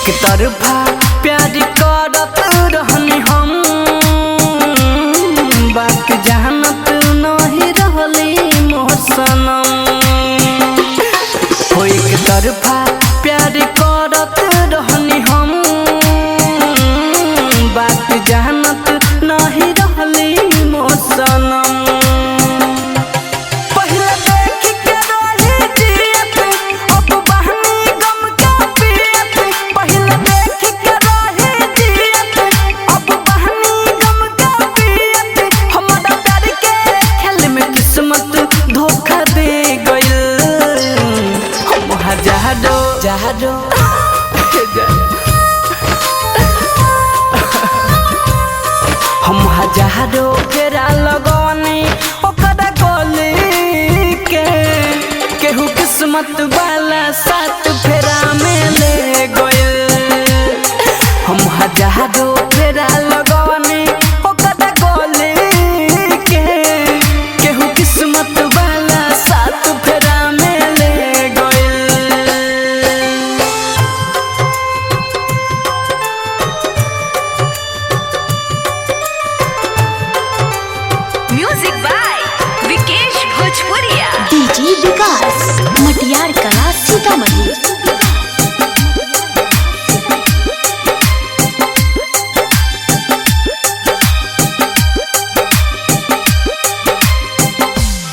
एक तरफा प्यार करत रहनी हम, बात जानत नहीं रहली मोर सनम। हो एक तरफा प्यार करत रहनी हम, बात जानत नहीं रहली मोर सनम। हम हजारों फेरा लगौनी ओकरा गली के, केहू किस्मत वाला साथ फेरा में ले गइल। हम हजारों फेरा लगौनी ओकरा गली के, केहू किस्मत वाला साथ फेरा में ले गइल। Music by Vikesh Bhojpuriya. DJ विकास मटियार कला सीतामढ़ी।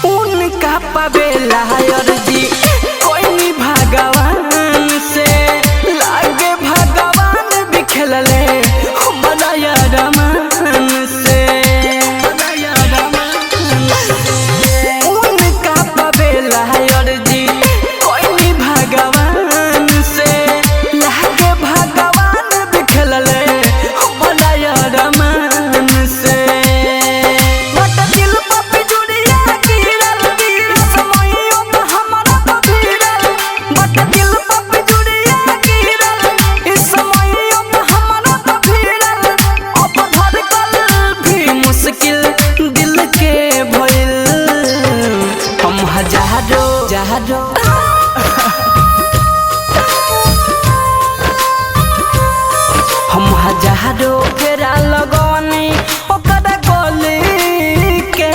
उनका पावेला अर्जी कोई नहीं भगवान से, लागे भगवान भी खेलले हमारा यारमान से। उनका पावेला अर्जी कोई नहीं भगवान से, लागे भगवान भी खेलले हमारा यारमान से। हम हजारों फेरा लगौनी ओकरा गली के,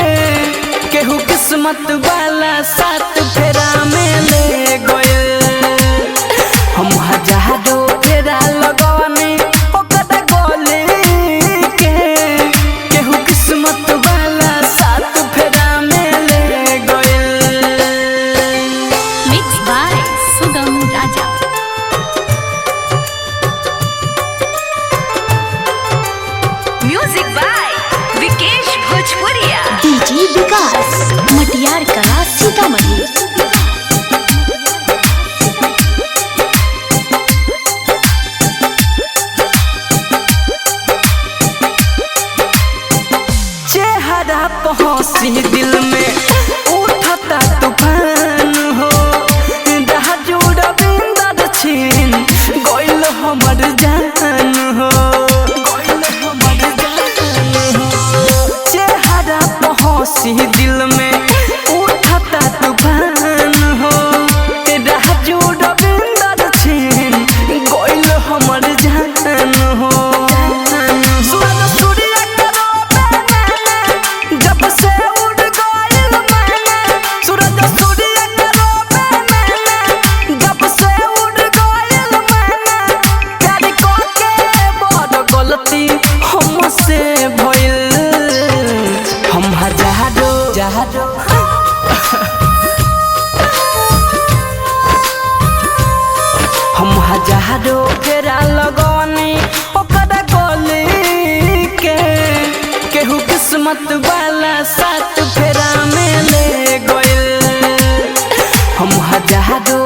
केहू किस्मत वाला साथ फेरा में ले गइल। हम हजारों फेरा लगौनी ओकरा गली के, केहू किस्मत वाला साथ फेरा में ले गइल। Mix by Sugam Raja. Music by Vikesh Bhojpuriya. DJ विकास मटियार कला सीतामढ़ी। चेहरा पहुँची दिल में उठता तूफान हो, राजू रविंदर छीन गइल हमर जान हो। चेहरा पहुँची दिल में उठता तूफान हो, राजू रविंदर छीन गइल हमर जान हो। हम हजारों फेरा लगौनी ओकरा गली के, केहू किस्मत वाला साथ फेरा में ले गइल। हम हजारों